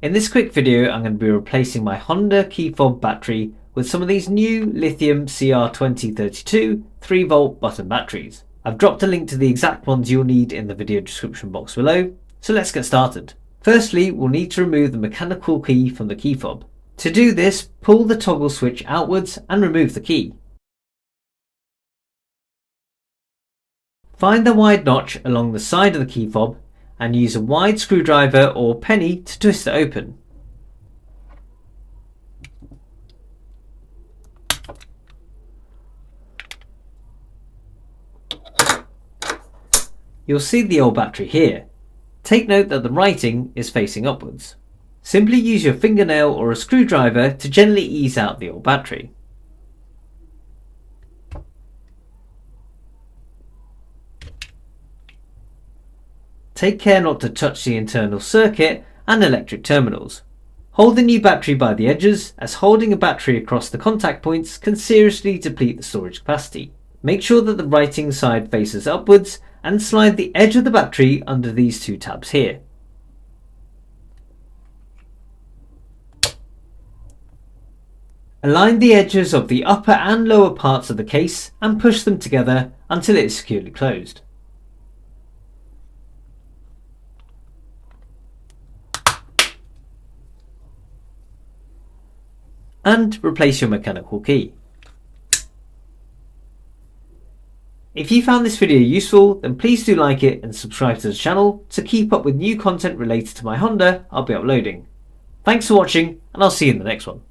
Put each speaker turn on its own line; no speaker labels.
In this quick video, I'm going to be replacing my Honda key fob battery with some of these new lithium CR2032 3V button batteries. I've dropped a link to the exact ones you'll need in the video description box below, so let's get started. Firstly, we'll need to remove the mechanical key from the key fob. To do this, pull the toggle switch outwards and remove the key. Find the wide notch along the side of the key fob and use a wide screwdriver or penny to twist it open. You'll see the old battery here. Take note that the writing is facing upwards. Simply use your fingernail or a screwdriver to gently ease out the old battery. Take care not to touch the internal circuit and electric terminals. Hold the new battery by the edges, as holding a battery across the contact points can seriously deplete the storage capacity. Make sure that the writing side faces upwards and slide the edge of the battery under these two tabs here. Align the edges of the upper and lower parts of the case and push them together until it is securely closed. And replace your mechanical key. If you found this video useful, then please do like it and subscribe to the channel to keep up with new content related to my Honda I'll be uploading. Thanks for watching, and I'll see you in the next one.